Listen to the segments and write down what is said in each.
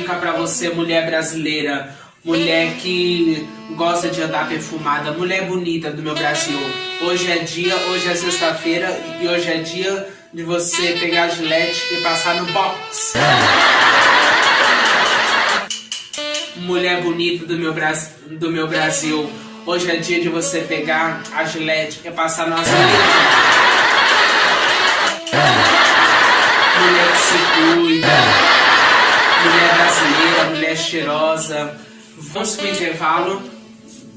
dica para você, mulher brasileira, mulher que gosta de andar perfumada, mulher bonita do meu Brasil. Hoje é sexta-feira e hoje é dia de você pegar a Gillette e passar no box. Mulher bonita do meu Brasil, hoje é dia de você pegar a Gillette e passar no azulejo. Mulher que se cuida, mulher brasileira, mulher cheirosa. Vamos pro intervalo,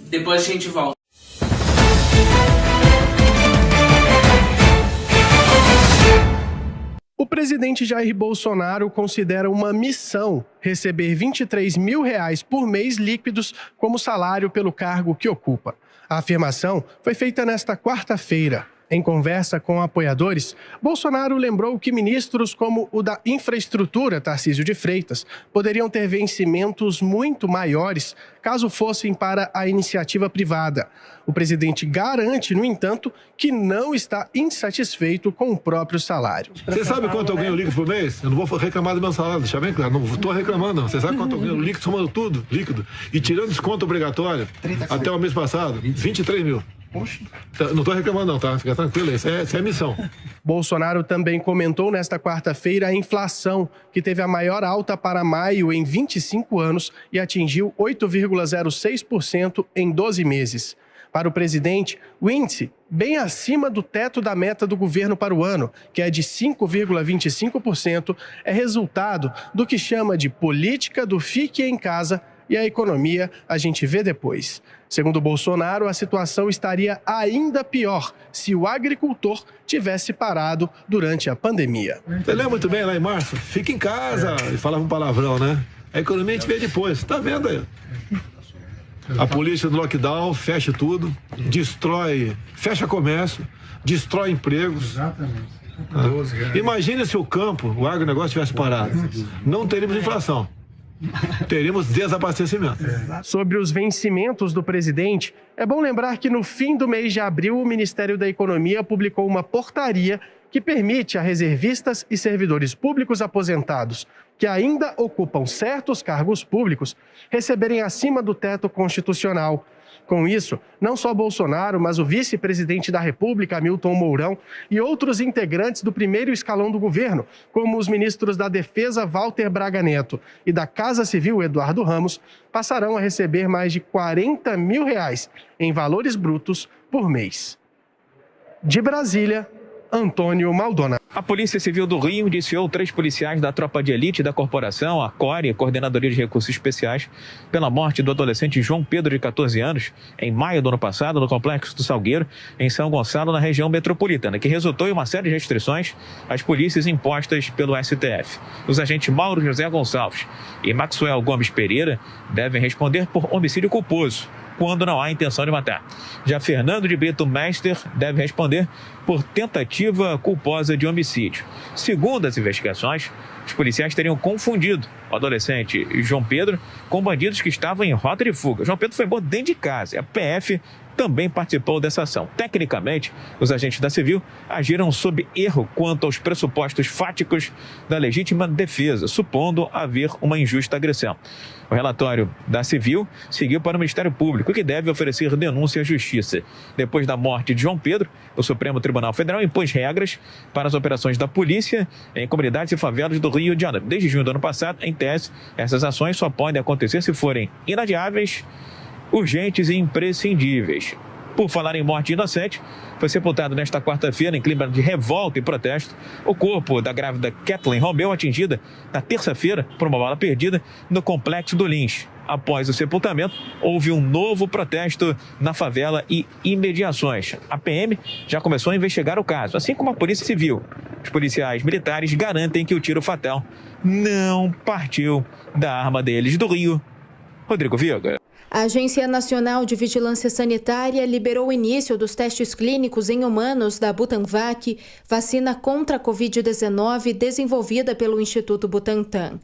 depois a gente volta. O presidente Jair Bolsonaro considera uma missão receber R$23 mil por mês líquidos como salário pelo cargo que ocupa. A afirmação foi feita nesta quarta-feira. Em conversa com apoiadores, Bolsonaro lembrou que ministros como o da Infraestrutura, Tarcísio de Freitas, poderiam ter vencimentos muito maiores caso fossem para a iniciativa privada. O presidente garante, no entanto, que não está insatisfeito com o próprio salário. Você sabe quanto eu ganho líquido por mês? Eu não vou reclamar do meu salário, deixa bem claro. Não estou reclamando, não. Você sabe quanto eu ganho líquido, somando tudo, líquido. E tirando desconto obrigatório, até o mês passado, 23 mil. Poxa. Não estou reclamando não, tá? Fica tranquilo, essa é a missão. Bolsonaro também comentou nesta quarta-feira a inflação, que teve a maior alta para maio em 25 anos e atingiu 8,06% em 12 meses. Para o presidente, o índice, bem acima do teto da meta do governo para o ano, que é de 5,25%, é resultado do que chama de política do fique em casa e a economia a gente vê depois. Segundo Bolsonaro, a situação estaria ainda pior se o agricultor tivesse parado durante a pandemia. Você lembra muito bem lá em março? Fica em casa, e falava um palavrão, né? A economia a gente vê depois, tá vendo aí? A polícia do lockdown fecha tudo, destrói, fecha comércio, destrói empregos. Exatamente. Imagina se o campo, o agronegócio tivesse parado. Não teríamos inflação. Teríamos desabastecimento. Sobre os vencimentos do presidente, é bom lembrar que no fim do mês de abril, o Ministério da Economia publicou uma portaria que permite a reservistas e servidores públicos aposentados que ainda ocupam certos cargos públicos receberem acima do teto constitucional. Com isso, não só Bolsonaro, mas o vice-presidente da República, Hamilton Mourão, e outros integrantes do primeiro escalão do governo, como os ministros da Defesa, Walter Braga Neto, e da Casa Civil, Eduardo Ramos, passarão a receber mais de R$40 mil em valores brutos por mês. De Brasília, Antônio Maldonado. A Polícia Civil do Rio indiciou 3 policiais da Tropa de Elite da Corporação, a CORE, Coordenadoria de Recursos Especiais, pela morte do adolescente João Pedro, de 14 anos, em maio do ano passado, no Complexo do Salgueiro, em São Gonçalo, na região metropolitana, que resultou em uma série de restrições às polícias impostas pelo STF. Os agentes Mauro José Gonçalves e Maxwell Gomes Pereira devem responder por homicídio culposo, quando não há intenção de matar. Já Fernando de Brito Mester deve responder por tentativa culposa de homicídio. Segundo as investigações, os policiais teriam confundido o adolescente João Pedro com bandidos que estavam em rota de fuga. João Pedro foi morto dentro de casa e a PF também participou dessa ação. Tecnicamente, os agentes da Civil agiram sob erro quanto aos pressupostos fáticos da legítima defesa, supondo haver uma injusta agressão. O relatório da Civil seguiu para o Ministério Público, que deve oferecer denúncia à Justiça. Depois da morte de João Pedro, o Supremo Tribunal Federal impôs regras para as operações da polícia em comunidades e favelas do Rio de Janeiro. Desde junho do ano passado, em tese, essas ações só podem acontecer se forem inadiáveis, urgentes e imprescindíveis. Por falar em morte inocente, foi sepultado nesta quarta-feira, em clima de revolta e protesto, o corpo da grávida Kathleen Romeu, atingida na terça-feira por uma bala perdida no Complexo do Lins. Após o sepultamento, houve um novo protesto na favela e imediações. A PM já começou a investigar o caso, assim como a Polícia Civil. Os policiais militares garantem que o tiro fatal não partiu da arma deles. Do Rio, Rodrigo Viga. A Agência Nacional de Vigilância Sanitária liberou o início dos testes clínicos em humanos da Butanvac, vacina contra a Covid-19 desenvolvida pelo Instituto Butantan.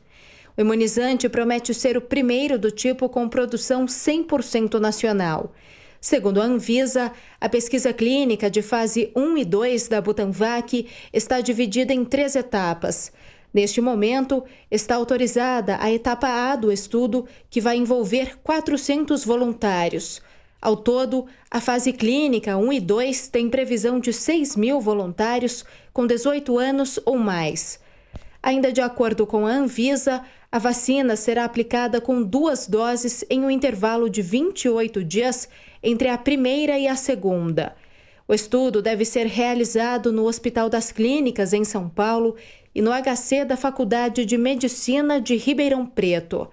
O imunizante promete ser o primeiro do tipo com produção 100% nacional. Segundo a Anvisa, a pesquisa clínica de fase 1 e 2 da Butanvac está dividida em 3 etapas. Neste momento, está autorizada a etapa A do estudo, que vai envolver 400 voluntários. Ao todo, a fase clínica 1 e 2 tem previsão de 6.000 voluntários com 18 anos ou mais. Ainda de acordo com a Anvisa, a vacina será aplicada com 2 doses em um intervalo de 28 dias entre a primeira e a segunda. O estudo deve ser realizado no Hospital das Clínicas, em São Paulo, e no HC da Faculdade de Medicina de Ribeirão Preto.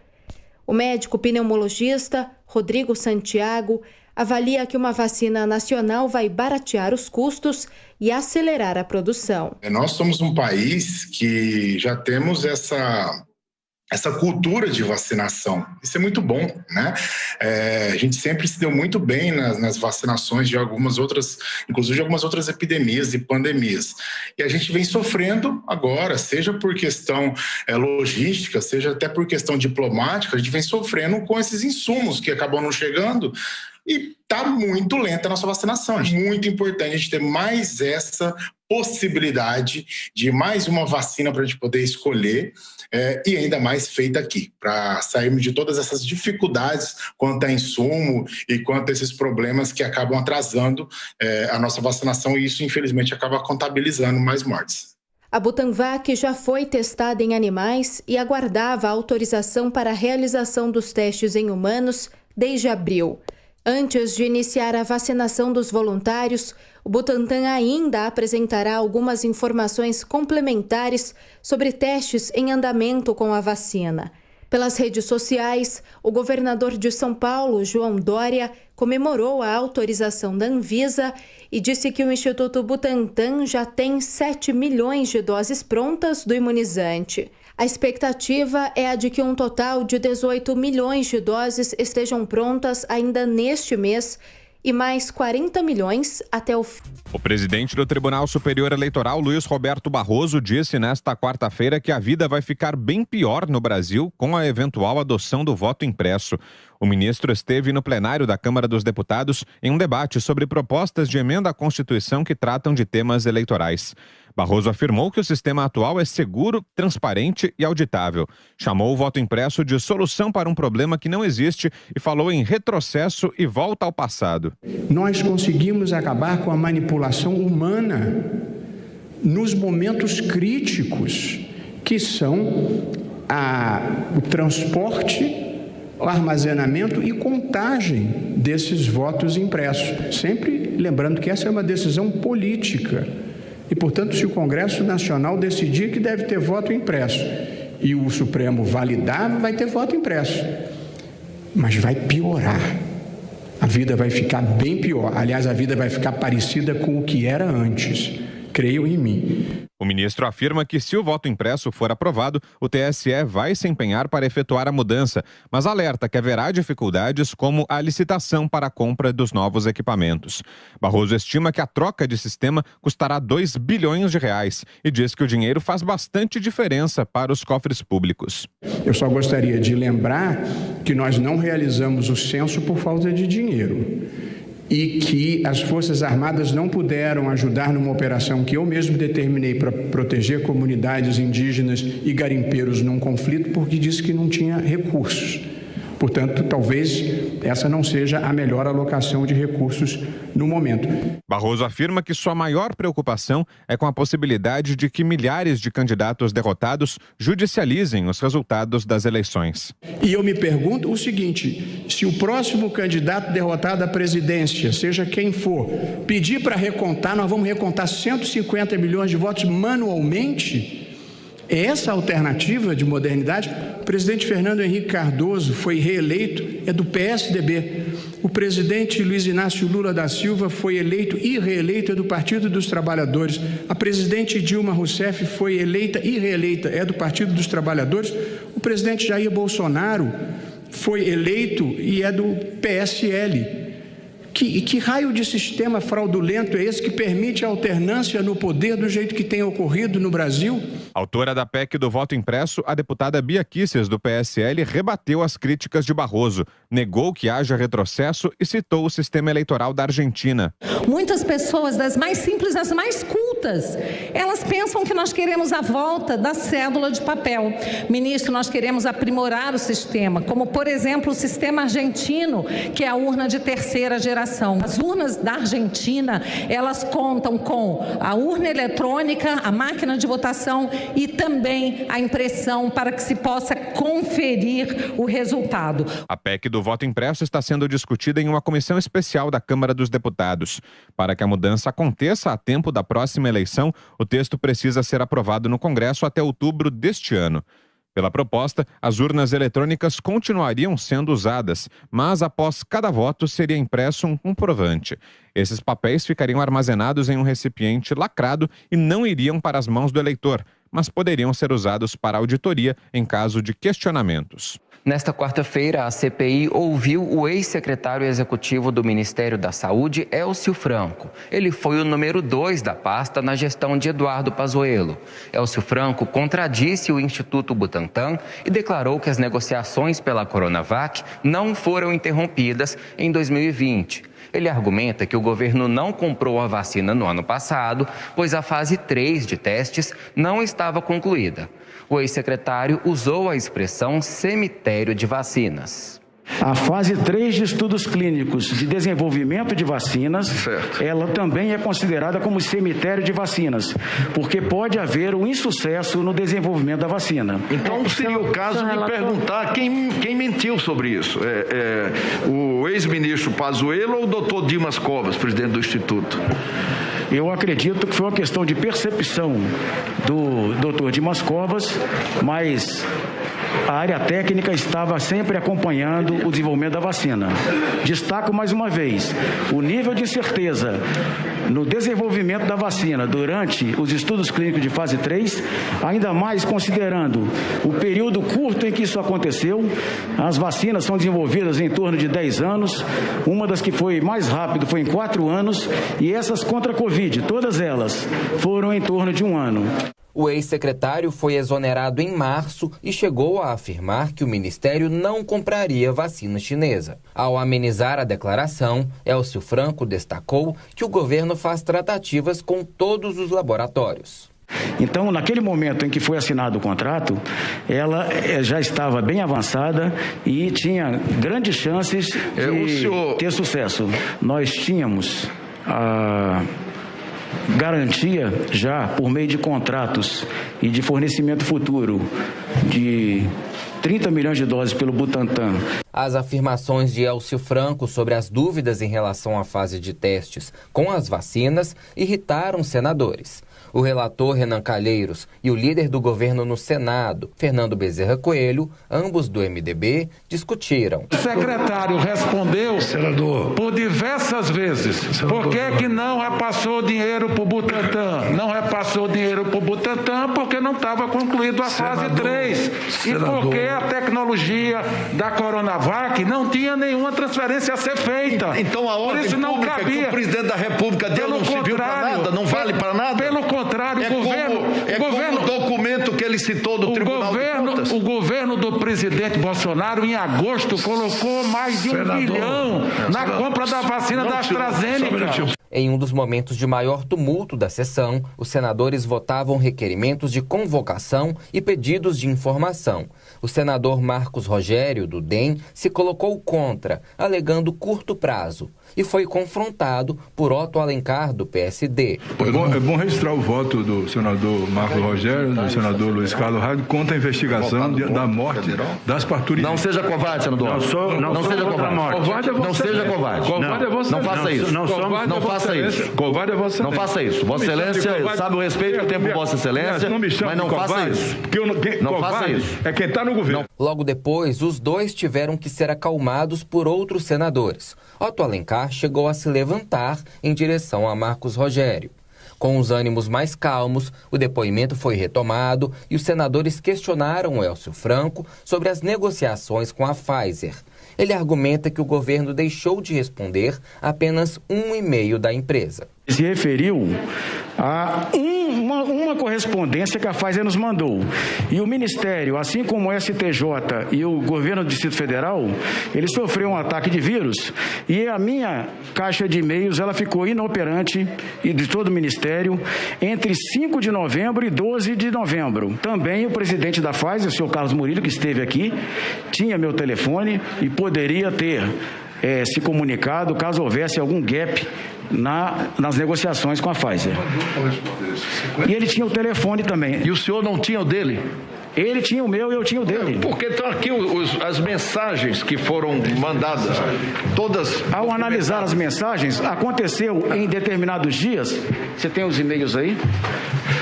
O médico pneumologista Rodrigo Santiago avalia que uma vacina nacional vai baratear os custos e acelerar a produção. Nós somos um país que já temos essa cultura de vacinação. Isso é muito bom, né? A gente sempre se deu muito bem nas vacinações de algumas outras, inclusive de algumas outras epidemias e pandemias. E a gente vem sofrendo agora, seja por questão logística, seja até por questão diplomática, a gente vem sofrendo com esses insumos que acabam não chegando. E está muito lenta a nossa vacinação. É muito importante a gente ter mais essa possibilidade de mais uma vacina para a gente poder escolher e ainda mais feita aqui, para sairmos de todas essas dificuldades quanto a insumo e quanto a esses problemas que acabam atrasando a nossa vacinação e isso, infelizmente, acaba contabilizando mais mortes. A Butanvac já foi testada em animais e aguardava a autorização para a realização dos testes em humanos desde abril. Antes de iniciar a vacinação dos voluntários, o Butantan ainda apresentará algumas informações complementares sobre testes em andamento com a vacina. Pelas redes sociais, o governador de São Paulo, João Dória, comemorou a autorização da Anvisa e disse que o Instituto Butantan já tem 7 milhões de doses prontas do imunizante. A expectativa é a de que um total de 18 milhões de doses estejam prontas ainda neste mês e mais 40 milhões até o fim. O presidente do Tribunal Superior Eleitoral, Luiz Roberto Barroso, disse nesta quarta-feira que a vida vai ficar bem pior no Brasil com a eventual adoção do voto impresso. O ministro esteve no plenário da Câmara dos Deputados em um debate sobre propostas de emenda à Constituição que tratam de temas eleitorais. Barroso afirmou que o sistema atual é seguro, transparente e auditável. Chamou o voto impresso de solução para um problema que não existe e falou em retrocesso e volta ao passado. Nós conseguimos acabar com a manipulação humana nos momentos críticos, que são o transporte, o armazenamento e contagem desses votos impressos. Sempre lembrando que essa é uma decisão política. E, portanto, se o Congresso Nacional decidir que deve ter voto impresso e o Supremo validar, vai ter voto impresso. Mas vai piorar. A vida vai ficar bem pior. Aliás, a vida vai ficar parecida com o que era antes. Creiam em mim. O ministro afirma que, se o voto impresso for aprovado, o TSE vai se empenhar para efetuar a mudança, mas alerta que haverá dificuldades como a licitação para a compra dos novos equipamentos. Barroso estima que a troca de sistema custará 2 bilhões de reais e diz que o dinheiro faz bastante diferença para os cofres públicos. Eu só gostaria de lembrar que nós não realizamos o censo por falta de dinheiro. E que as Forças Armadas não puderam ajudar numa operação que eu mesmo determinei para proteger comunidades indígenas e garimpeiros num conflito, porque disse que não tinha recursos. Portanto, talvez essa não seja a melhor alocação de recursos no momento. Barroso afirma que sua maior preocupação é com a possibilidade de que milhares de candidatos derrotados judicializem os resultados das eleições. E eu me pergunto o seguinte: se o próximo candidato derrotado à presidência, seja quem for, pedir para recontar, nós vamos recontar 150 milhões de votos manualmente? É essa a alternativa de modernidade? O presidente Fernando Henrique Cardoso foi reeleito, é do PSDB. O presidente Luiz Inácio Lula da Silva foi eleito e reeleito, é do Partido dos Trabalhadores. A presidente Dilma Rousseff foi eleita e reeleita, é do Partido dos Trabalhadores. O presidente Jair Bolsonaro foi eleito e é do PSL. Que raio de sistema fraudulento é esse que permite a alternância no poder do jeito que tem ocorrido no Brasil? Autora da PEC do voto impresso, a deputada Bia Kicis, do PSL, rebateu as críticas de Barroso, negou que haja retrocesso e citou o sistema eleitoral da Argentina. Muitas pessoas, das mais simples às mais cultas, adultas, elas pensam que nós queremos a volta da cédula de papel. Ministro, nós queremos aprimorar o sistema, como, por exemplo, o sistema argentino, que é a urna de terceira geração. As urnas da Argentina, elas contam com a urna eletrônica, a máquina de votação e também a impressão para que se possa conferir o resultado. A PEC do voto impresso está sendo discutida em uma comissão especial da Câmara dos Deputados. Para que a mudança aconteça a tempo da próxima eleição, o texto precisa ser aprovado no Congresso até outubro deste ano. Pela proposta, as urnas eletrônicas continuariam sendo usadas, mas após cada voto seria impresso um comprovante. Esses papéis ficariam armazenados em um recipiente lacrado e não iriam para as mãos do eleitor, mas poderiam ser usados para auditoria em caso de questionamentos. Nesta quarta-feira, a CPI ouviu o ex-secretário executivo do Ministério da Saúde, Elcio Franco. Ele foi o número 2 da pasta na gestão de Eduardo Pazuello. Elcio Franco contradisse o Instituto Butantan e declarou que as negociações pela Coronavac não foram interrompidas em 2020. Ele argumenta que o governo não comprou a vacina no ano passado, pois a fase 3 de testes não estava concluída. O ex-secretário usou a expressão cemitério de vacinas. A fase 3 de estudos clínicos de desenvolvimento de vacinas, ela também é considerada como cemitério de vacinas, porque pode haver um insucesso no desenvolvimento da vacina. Então seria o caso de perguntar quem mentiu sobre isso. O ex-ministro Pazuello ou o doutor Dimas Covas, presidente do Instituto? Eu acredito que foi uma questão de percepção do doutor Dimas Covas, mas a área técnica estava sempre acompanhando o desenvolvimento da vacina. Destaco mais uma vez, o nível de incerteza no desenvolvimento da vacina durante os estudos clínicos de fase 3, ainda mais considerando o período curto em que isso aconteceu. As vacinas são desenvolvidas em torno de 10 anos, uma das que foi mais rápido foi em 4 anos, e essas contra a Covid, todas elas foram em torno de 1 ano. O ex-secretário foi exonerado em março e chegou a afirmar que o ministério não compraria vacina chinesa. Ao amenizar a declaração, Elcio Franco destacou que o governo faz tratativas com todos os laboratórios. Então, naquele momento em que foi assinado o contrato, ela já estava bem avançada e tinha grandes chances de ter sucesso. Nós tínhamos a garantia já por meio de contratos e de fornecimento futuro de 30 milhões de doses pelo Butantan. As afirmações de Elcio Franco sobre as dúvidas em relação à fase de testes com as vacinas irritaram senadores. O relator Renan Calheiros e o líder do governo no Senado, Fernando Bezerra Coelho, ambos do MDB, discutiram. O secretário respondeu, senador, por diversas vezes, por que não repassou dinheiro para o Butantan? Não repassou dinheiro para o Butantan porque não estava concluído a fase 3. E porque a tecnologia da Coronavac não tinha nenhuma transferência a ser feita. Então a ordem pública que o presidente da República deu não serviu para nada? Não vale para nada? Pelo contrário, como o documento que ele citou do Tribunal de Contas. O governo do presidente Bolsonaro, em agosto, colocou mais de 1 bilhão na compra da vacina da AstraZeneca. Em um dos momentos de maior tumulto da sessão, os senadores votavam requerimentos de convocação e pedidos de informação. O senador Marcos Rogério, do DEM, se colocou contra, alegando curto prazo, e foi confrontado por Otto Alencar, do PSD. É bom registrar o voto do senador Marcos Rogério, do senador Luiz Carlos Raio, contra a investigação da morte das parturientes. Não seja covarde, senador. Não seja covarde. Não seja covarde. Não faça isso. Não faça isso. Covarde é Vossa Excelência. Não faça isso. Vossa Excelência sabe o respeito que eu tenho por Vossa Excelência, mas não faça isso. Não faça isso. É quem está no governo. Logo depois, os dois tiveram que ser acalmados por outros senadores. Otto Alencar chegou a se levantar em direção a Marcos Rogério. Com os ânimos mais calmos, o depoimento foi retomado e os senadores questionaram Elcio Franco sobre as negociações com a Pfizer. Ele argumenta que o governo deixou de responder apenas 1,5% da empresa. Se referiu a uma uma correspondência que a Pfizer nos mandou. E o Ministério, assim como o STJ e o governo do Distrito Federal, ele sofreu um ataque de vírus e a minha caixa de e-mails ela ficou inoperante e de todo o Ministério entre 5 de novembro e 12 de novembro. Também o presidente da Pfizer, o senhor Carlos Murilo, que esteve aqui, tinha meu telefone e poderia ter se comunicado caso houvesse algum gap nas negociações com a Pfizer. E ele tinha o telefone também. E o senhor não tinha o dele? Ele tinha o meu e eu tinha o dele. Porque estão aqui as mensagens que foram mandadas, todas... Ao analisar as mensagens, aconteceu em determinados dias, você tem os e-mails aí?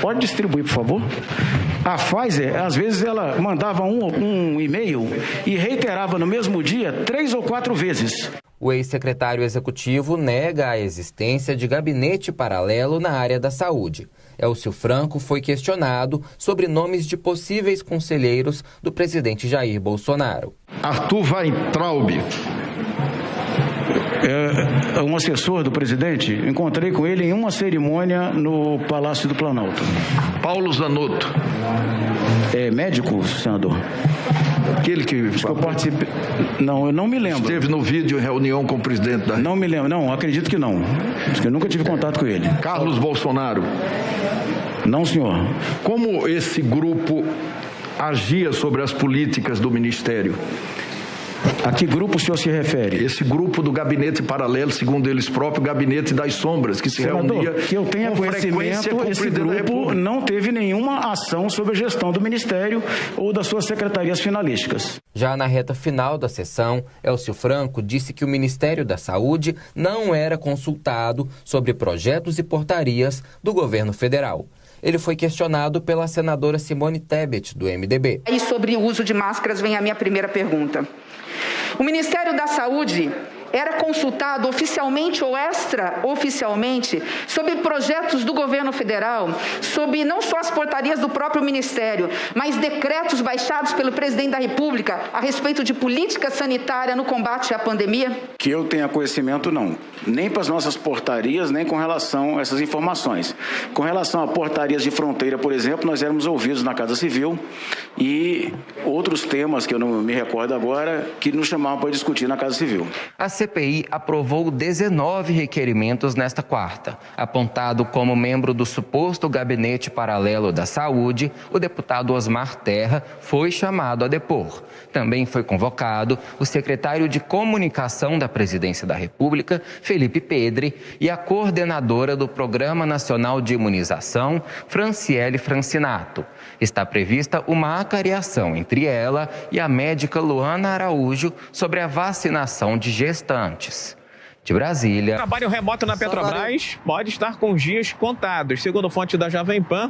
Pode distribuir, por favor. A Pfizer, às vezes, ela mandava um e-mail e reiterava no mesmo dia 3 ou 4 vezes. O ex-secretário executivo nega a existência de gabinete paralelo na área da saúde. Elcio Franco foi questionado sobre nomes de possíveis conselheiros do presidente Jair Bolsonaro. Arthur Weintraub. É um assessor do presidente, encontrei com ele em uma cerimônia no Palácio do Planalto. Paulo Zanotto. É médico, senador? Aquele que eu participei. Não, eu não me lembro. Esteve no vídeo em reunião com o presidente da... Não me lembro, não, acredito que não. Porque eu nunca tive contato com ele. Carlos Bolsonaro. Não, senhor. Como esse grupo agia sobre as políticas do Ministério? A que grupo o senhor se refere? Esse grupo do gabinete paralelo, segundo eles próprios, gabinete das sombras, que se reunia... Que eu tenha conhecimento, esse grupo não teve nenhuma ação sobre a gestão do Ministério ou das suas secretarias finalísticas. Já na reta final da sessão, Elcio Franco disse que o Ministério da Saúde não era consultado sobre projetos e portarias do governo federal. Ele foi questionado pela senadora Simone Tebet, do MDB. E sobre o uso de máscaras vem a minha primeira pergunta. O Ministério da Saúde era consultado oficialmente ou extraoficialmente sobre projetos do governo federal, sobre não só as portarias do próprio Ministério, mas decretos baixados pelo presidente da República a respeito de política sanitária no combate à pandemia? Que eu tenha conhecimento, não. Nem para as nossas portarias, nem com relação a essas informações. Com relação a portarias de fronteira, por exemplo, nós éramos ouvidos na Casa Civil e outros temas que eu não me recordo agora, que nos chamavam para discutir na Casa Civil. A CPI aprovou 19 requerimentos nesta quarta. Apontado como membro do suposto gabinete paralelo da saúde, o deputado Osmar Terra foi chamado a depor. Também foi convocado o secretário de Comunicação da Presidência da República, Felipe Pedre, e a coordenadora do Programa Nacional de Imunização, Franciele Francinato. Está prevista uma acariação entre ela e a médica Luana Araújo sobre a vacinação de gestantes. De Brasília... O trabalho remoto na Petrobras pode estar com os dias contados. Segundo fonte da Jovem Pan,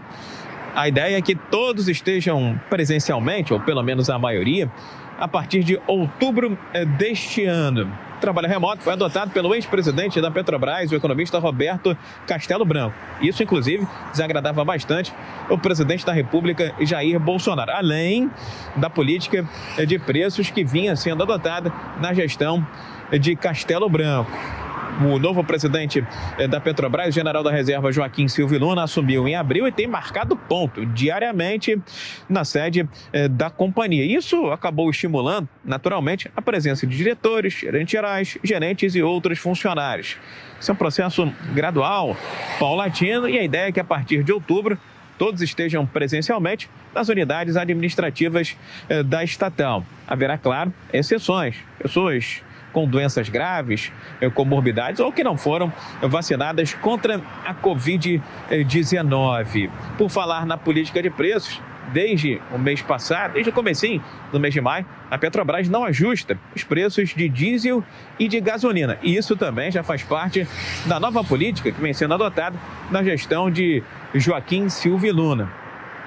a ideia é que todos estejam presencialmente, ou pelo menos a maioria, a partir de outubro deste ano. O trabalho remoto foi adotado pelo ex-presidente da Petrobras, o economista Roberto Castelo Branco. Isso, inclusive, desagradava bastante o presidente da República, Jair Bolsonaro, além da política de preços que vinha sendo adotada na gestão de Castelo Branco. O novo presidente da Petrobras, o general da reserva Joaquim Silvio Luna, assumiu em abril e tem marcado ponto diariamente na sede da companhia. Isso acabou estimulando, naturalmente, a presença de diretores, gerentes gerais, gerentes e outros funcionários. Esse é um processo gradual, paulatino, e a ideia é que a partir de outubro todos estejam presencialmente nas unidades administrativas da estatal. Haverá, claro, exceções, pessoas com doenças graves, comorbidades ou que não foram vacinadas contra a Covid-19. Por falar na política de preços, desde o mês passado, desde o comecinho do mês de maio, a Petrobras não ajusta os preços de diesel e de gasolina. E isso também já faz parte da nova política que vem sendo adotada na gestão de Joaquim Silvio Luna.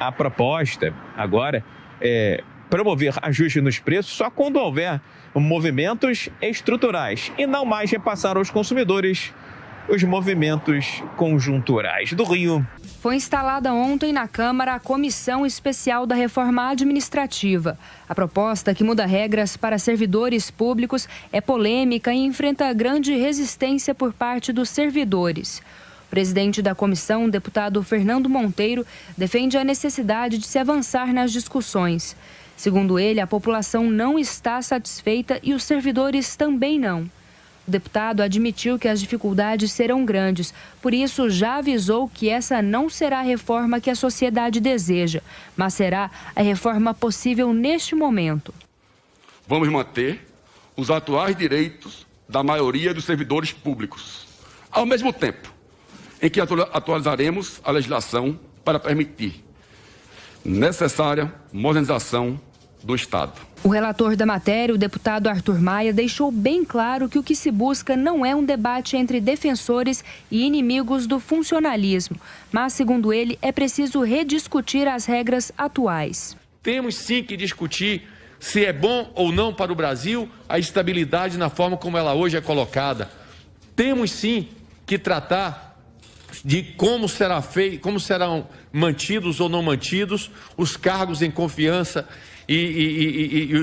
A proposta agora é promover ajuste nos preços só quando houver movimentos estruturais e não mais repassar aos consumidores os movimentos conjunturais. Do Rio. Foi instalada ontem na Câmara a Comissão Especial da Reforma Administrativa. A proposta, que muda regras para servidores públicos, é polêmica e enfrenta grande resistência por parte dos servidores. O presidente da comissão, deputado Fernando Monteiro, defende a necessidade de se avançar nas discussões. Segundo ele, a população não está satisfeita e os servidores também não. O deputado admitiu que as dificuldades serão grandes, por isso já avisou que essa não será a reforma que a sociedade deseja, mas será a reforma possível neste momento. Vamos manter os atuais direitos da maioria dos servidores públicos, ao mesmo tempo em que atualizaremos a legislação para permitir necessária modernização do Estado. O relator da matéria, o deputado Arthur Maia, deixou bem claro que o que se busca não é um debate entre defensores e inimigos do funcionalismo, mas, segundo ele, é preciso rediscutir as regras atuais. Temos sim que discutir se é bom ou não para o Brasil a estabilidade na forma como ela hoje é colocada. Temos sim que tratar de como serão mantidos ou não mantidos os cargos em confiança e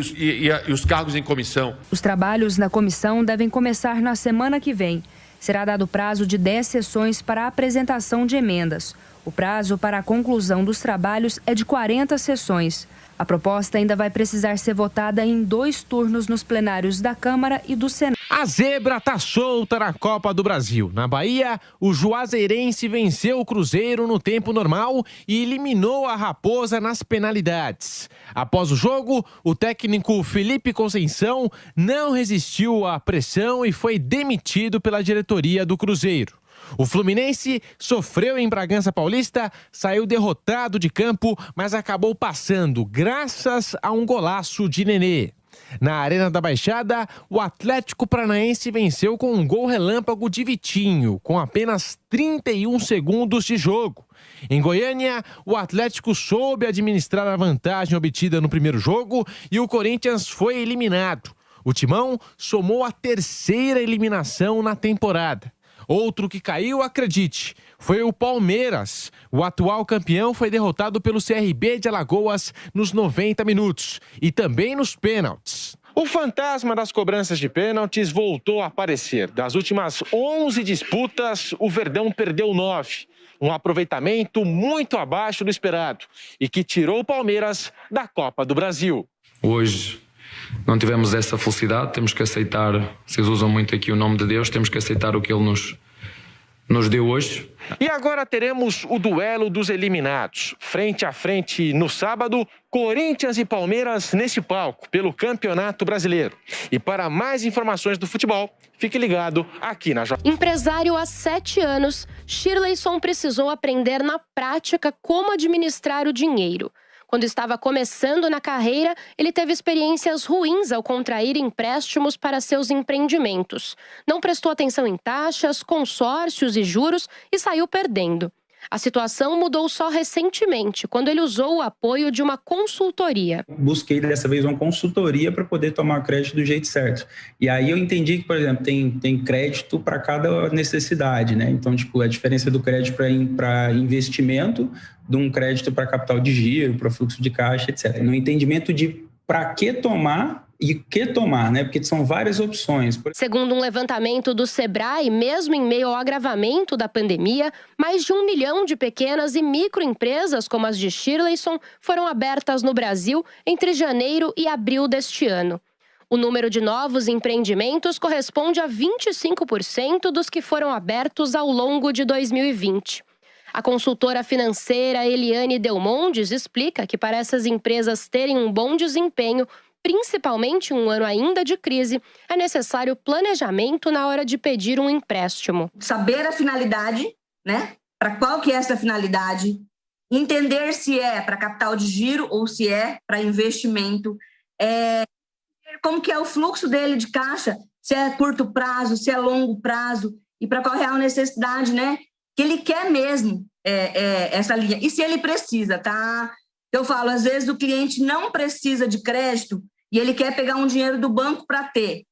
os cargos em comissão. Os trabalhos na comissão devem começar na semana que vem. Será dado prazo de 10 sessões para a apresentação de emendas. O prazo para a conclusão dos trabalhos é de 40 sessões. A proposta ainda vai precisar ser votada em 2 turnos nos plenários da Câmara e do Senado. A zebra tá solta na Copa do Brasil. Na Bahia, o Juazeirense venceu o Cruzeiro no tempo normal e eliminou a Raposa nas penalidades. Após o jogo, o técnico Felipe Conceição não resistiu à pressão e foi demitido pela diretoria do Cruzeiro. O Fluminense sofreu em Bragança Paulista, saiu derrotado de campo, mas acabou passando graças a um golaço de Nenê. Na Arena da Baixada, o Atlético Paranaense venceu com um gol relâmpago de Vitinho, com apenas 31 segundos de jogo. Em Goiânia, o Atlético soube administrar a vantagem obtida no primeiro jogo e o Corinthians foi eliminado. O Timão somou a 3ª eliminação na temporada. Outro que caiu, acredite, foi o Palmeiras. O atual campeão foi derrotado pelo CRB de Alagoas nos 90 minutos e também nos pênaltis. O fantasma das cobranças de pênaltis voltou a aparecer. Das últimas 11 disputas, o Verdão perdeu 9. Um aproveitamento muito abaixo do esperado e que tirou o Palmeiras da Copa do Brasil. Hoje não tivemos essa felicidade, temos que aceitar, vocês usam muito aqui o nome de Deus, temos que aceitar o que Ele nos deu hoje. E agora teremos o duelo dos eliminados. Frente a frente no sábado, Corinthians e Palmeiras nesse palco, pelo Campeonato Brasileiro. E para mais informações do futebol, fique ligado aqui na Jovem. Empresário há 7 anos, Shirleyson precisou aprender na prática como administrar o dinheiro. Quando estava começando na carreira, ele teve experiências ruins ao contrair empréstimos para seus empreendimentos. Não prestou atenção em taxas, consórcios e juros e saiu perdendo. A situação mudou só recentemente, quando ele usou o apoio de uma consultoria. Busquei dessa vez uma consultoria para poder tomar crédito do jeito certo. E aí eu entendi que, por exemplo, tem crédito para cada necessidade, né? Então, a diferença do crédito para investimento, de um crédito para capital de giro, para fluxo de caixa, etc. No entendimento de para que tomar e o que tomar, né? Porque são várias opções. Segundo um levantamento do Sebrae, mesmo em meio ao agravamento da pandemia, mais de 1 milhão de pequenas e microempresas, como as de Shirleyson, foram abertas no Brasil entre janeiro e abril deste ano. O número de novos empreendimentos corresponde a 25% dos que foram abertos ao longo de 2020. A consultora financeira Eliane Delmondes explica que para essas empresas terem um bom desempenho, principalmente em um ano ainda de crise, é necessário planejamento na hora de pedir um empréstimo. Saber a finalidade, né? Para qual que é essa finalidade, entender se é para capital de giro ou se é para investimento, como que é o fluxo dele de caixa, se é curto prazo, se é longo prazo e para qual real necessidade, né? Que ele quer mesmo essa linha. E se ele precisa, tá? Eu falo, às vezes o cliente não precisa de crédito e ele quer pegar um dinheiro do banco para ter.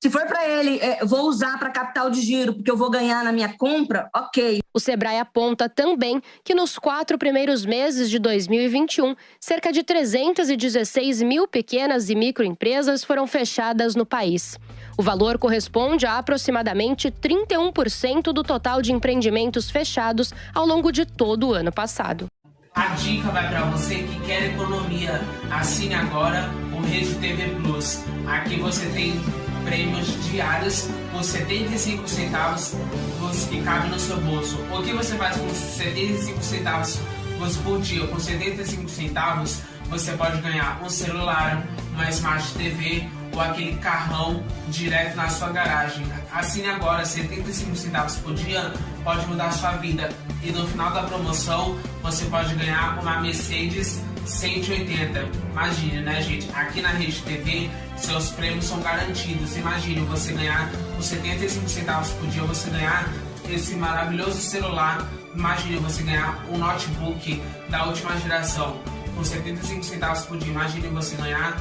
Se for para ele, vou usar para capital de giro, porque eu vou ganhar na minha compra, ok. O Sebrae aponta também que nos 4 primeiros meses de 2021, cerca de 316 mil pequenas e microempresas foram fechadas no país. O valor corresponde a aproximadamente 31% do total de empreendimentos fechados ao longo de todo o ano passado. A dica vai para você que quer economia. Assine agora o Rede TV Plus. Aqui você tem prêmios diários por 75 centavos que cabem no seu bolso. O que você faz com 75 centavos por dia? Com 75 centavos você pode ganhar um celular, uma Smart TV ou aquele carrão direto na sua garagem. Assine agora, 75 centavos por dia pode mudar a sua vida. E no final da promoção você pode ganhar uma Mercedes 180. Imagine, né, gente? Aqui na Rede TV seus prêmios são garantidos. Imagine você ganhar com 75 centavos por dia, você ganhar esse maravilhoso celular. Imagine você ganhar um notebook da última geração por 75 centavos por dia. Imagine você ganhar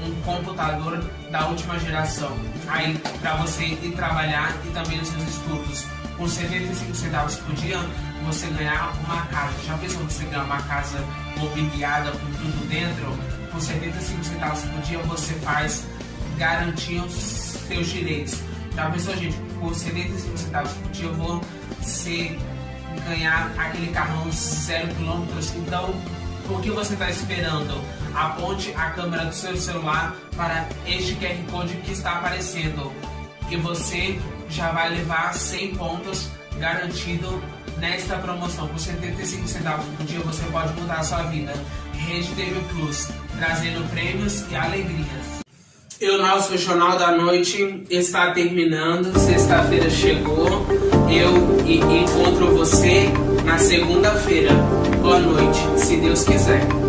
um computador da última geração. Aí, para você ir trabalhar e também nos seus estudos. Com 75 centavos por dia, você ganhar uma casa. Já pensou você ganhar uma casa mobiliada com tudo dentro? Com 75 centavos por dia, você faz garantir os seus direitos. Já pensou, gente? Com 75 centavos por dia, você ganhar aquele carrão 0 km. Então, o que você está esperando? Aponte a câmera do seu celular para este QR Code que está aparecendo e você já vai levar 100 pontos garantido nesta promoção. Por 75 centavos por dia você pode mudar a sua vida. Rede TV Plus, trazendo prêmios e alegrias. E o nosso Jornal da Noite está terminando, sexta-feira chegou, eu encontro você na segunda-feira. Boa noite, se Deus quiser.